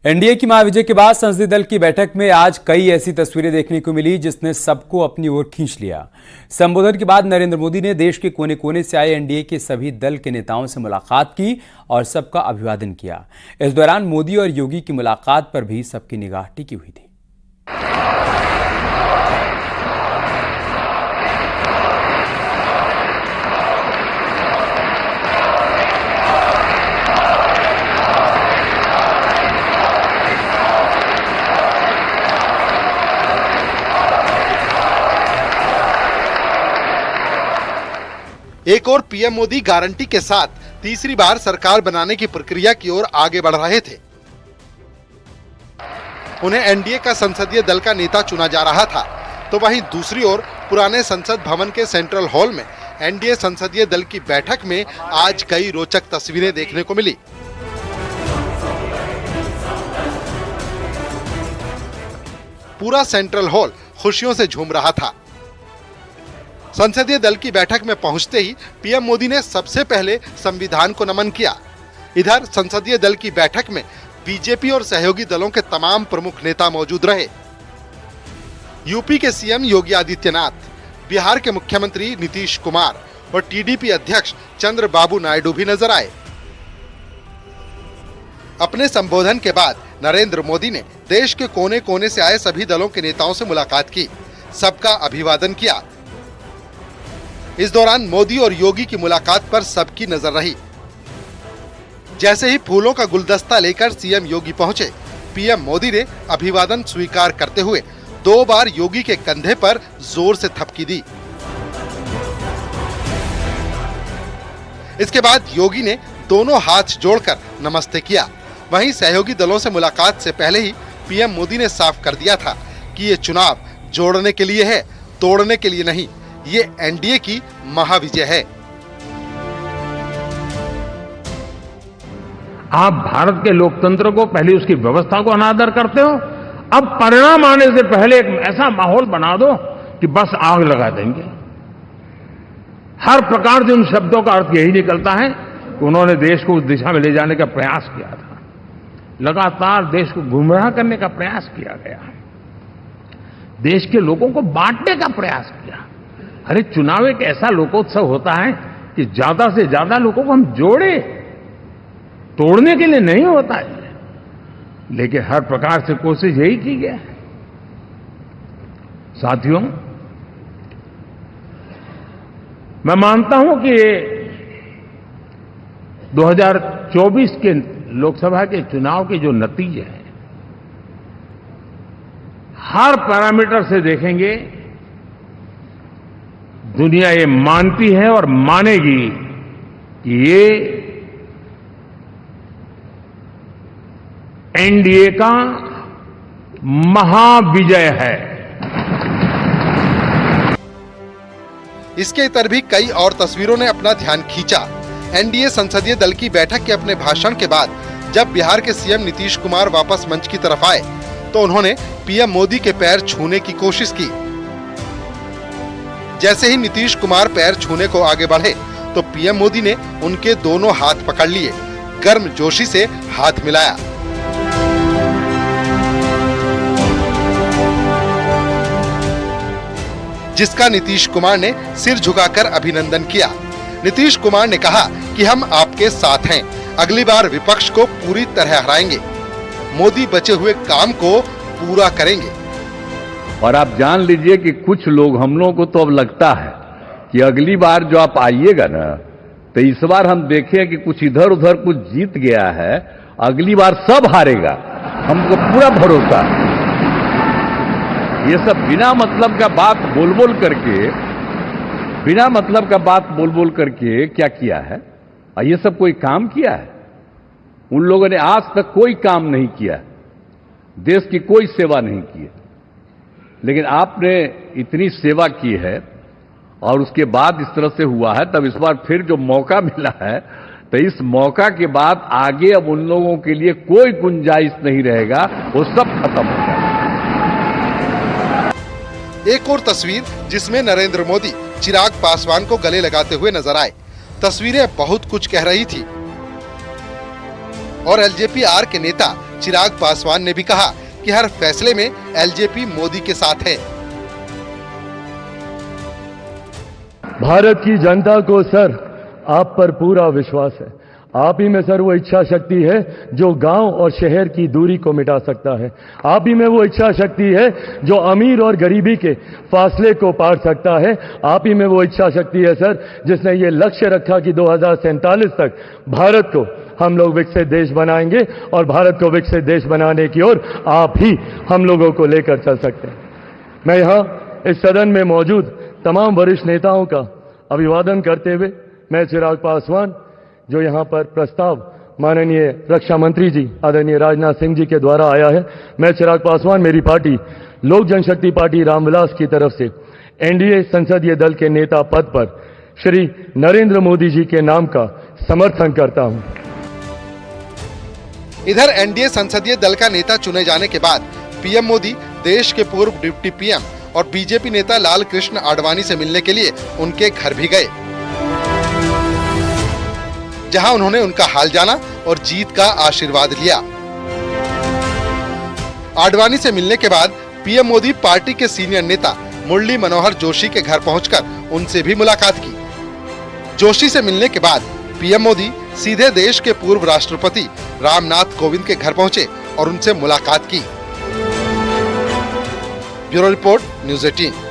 NDA की महाविजय के बाद संसदीय दल की बैठक में आज कई ऐसी तस्वीरें देखने को मिली जिसने सबको अपनी ओर खींच लिया। संबोधन के बाद नरेंद्र मोदी ने देश के कोने कोने से आए एनडीए के सभी दल के नेताओं से मुलाकात की और सबका अभिवादन किया। इस दौरान मोदी और योगी की मुलाकात पर भी सबकी निगाह टिकी हुई थी। एक और पीएम मोदी गारंटी के साथ तीसरी बार सरकार बनाने की प्रक्रिया की ओर आगे बढ़ रहे थे। उन्हें एनडीए का संसदीय दल का नेता चुना जा रहा था, तो वहीं दूसरी ओर पुराने संसद भवन के सेंट्रल हॉल में एनडीए संसदीय दल की बैठक में आज कई रोचक तस्वीरें देखने को मिली। पूरा सेंट्रल हॉल खुशियों से झूम रहा था। संसदीय दल की बैठक में पहुंचते ही पीएम मोदी ने सबसे पहले संविधान को नमन किया। इधर संसदीय दल की बैठक में बीजेपी और सहयोगी दलों के तमाम प्रमुख नेता मौजूद रहे। यूपी के सीएम योगी आदित्यनाथ, बिहार के मुख्यमंत्री नीतीश कुमार और टीडीपी अध्यक्ष चंद्रबाबू नायडू भी नजर आए। अपने संबोधन के बाद नरेंद्र मोदी ने देश के कोने कोने से आए सभी दलों के नेताओं से मुलाकात की, सबका अभिवादन किया। इस दौरान मोदी और योगी की मुलाकात पर सबकी नजर रही। जैसे ही फूलों का गुलदस्ता लेकर सीएम योगी पहुंचे, पीएम मोदी ने अभिवादन स्वीकार करते हुए 2 बार योगी के कंधे पर जोर से थपकी दी। इसके बाद योगी ने दोनों हाथ जोड़कर नमस्ते किया। वहीं सहयोगी दलों से मुलाकात से पहले ही पीएम मोदी ने साफ कर दिया था कि ये चुनाव जोड़ने के लिए है, तोड़ने के लिए नहीं। ये एनडीए की महाविजय है। आप भारत के लोकतंत्र को, पहले उसकी व्यवस्था को अनादर करते हो। अब परिणाम आने से पहले एक ऐसा माहौल बना दो कि बस आग लगा देंगे। हर प्रकार से उन शब्दों का अर्थ यही निकलता है कि उन्होंने देश को उस दिशा में ले जाने का प्रयास किया था। लगातार देश को गुमराह करने का प्रयास किया गया, देश के लोगों को बांटने का प्रयास किया। अरे चुनाव एक ऐसा लोकोत्सव होता है कि ज्यादा से ज्यादा लोगों को हम जोड़े, तोड़ने के लिए नहीं होता है। लेकिन हर प्रकार से कोशिश यही की गई। साथियों, मैं मानता हूं कि 2024 के लोकसभा के चुनाव के जो नतीजे हैं, हर पैरामीटर से देखेंगे, दुनिया ये मानती है और मानेगी कि ये एनडीए का महाविजय है। इसके इतर भी कई और तस्वीरों ने अपना ध्यान खींचा। एनडीए संसदीय दल की बैठक के अपने भाषण के बाद जब बिहार के सीएम नीतीश कुमार वापस मंच की तरफ आए तो उन्होंने पीएम मोदी के पैर छूने की कोशिश की। जैसे ही नीतीश कुमार पैर छूने को आगे बढ़े तो पीएम मोदी ने उनके दोनों हाथ पकड़ लिए, गर्मजोशी से हाथ मिलाया। जिसका नीतीश कुमार ने सिर झुकाकर अभिनंदन किया। नीतीश कुमार ने कहा कि हम आपके साथ हैं, अगली बार विपक्ष को पूरी तरह हराएंगे, मोदी बचे हुए काम को पूरा करेंगे। और आप जान लीजिए कि कुछ लोग, हम लोगों को तो अब लगता है कि अगली बार जो आप आइएगा ना, तो इस बार हम देखें कि कुछ इधर उधर कुछ जीत गया है, अगली बार सब हारेगा, हमको पूरा भरोसा है। ये सब बिना मतलब का बात बोल बोल करके क्या किया है? ये सब कोई काम किया है? उन लोगों ने आज तक कोई काम नहीं किया, देश की कोई सेवा नहीं की है। लेकिन आपने इतनी सेवा की है और उसके बाद इस तरह से हुआ है, तब इस बार फिर जो मौका मिला है, तो इस मौका के बाद आगे अब उन लोगों के लिए कोई गुंजाइश नहीं रहेगा, वो सब खत्म हो जाएगा। एक और तस्वीर जिसमें नरेंद्र मोदी चिराग पासवान को गले लगाते हुए नजर आए। तस्वीरें बहुत कुछ कह रही थी और एलजेपी-आर के नेता चिराग पासवान ने भी कहा कि हर फैसले में एलजेपी मोदी के साथ है। भारत की जनता को सर आप पर पूरा विश्वास है। आप ही में सर वो इच्छा शक्ति है जो गांव और शहर की दूरी को मिटा सकता है। आप ही में वो इच्छा शक्ति है जो अमीर और गरीबी के फासले को पार सकता है। आप ही में वो इच्छा शक्ति है सर जिसने ये लक्ष्य रखा कि 2047 तक भारत को हम लोग विकसित देश बनाएंगे और भारत को विकसित देश बनाने की ओर आप ही हम लोगों को लेकर चल सकते हैं। मैं यहाँ इस सदन में मौजूद तमाम वरिष्ठ नेताओं का अभिवादन करते हुए मैं चिराग पासवान जो यहाँ पर प्रस्ताव माननीय रक्षा मंत्री जी आदरणीय राजनाथ सिंह जी के द्वारा आया है, मैं चिराग पासवान मेरी पार्टी लोक जनशक्ति पार्टी रामविलास की तरफ से एनडीए संसदीय दल के नेता पद पर श्री नरेंद्र मोदी जी के नाम का समर्थन करता हूं। इधर एनडीए संसदीय दल का नेता चुने जाने के बाद पीएम मोदी देश के पूर्व डिप्टी पीएम और बीजेपी नेता लाल कृष्ण आडवाणी से मिलने के लिए उनके घर भी गए, जहां उन्होंने उनका हाल जाना और जीत का आशीर्वाद लिया। आडवाणी से मिलने के बाद पीएम मोदी पार्टी के सीनियर नेता मुरली मनोहर जोशी के घर पहुंचकर उनसे भी मुलाकात की। जोशी से मिलने के बाद पीएम मोदी सीधे देश के पूर्व राष्ट्रपति रामनाथ कोविंद के घर पहुंचे और उनसे मुलाकात की। Bureau report, news 18।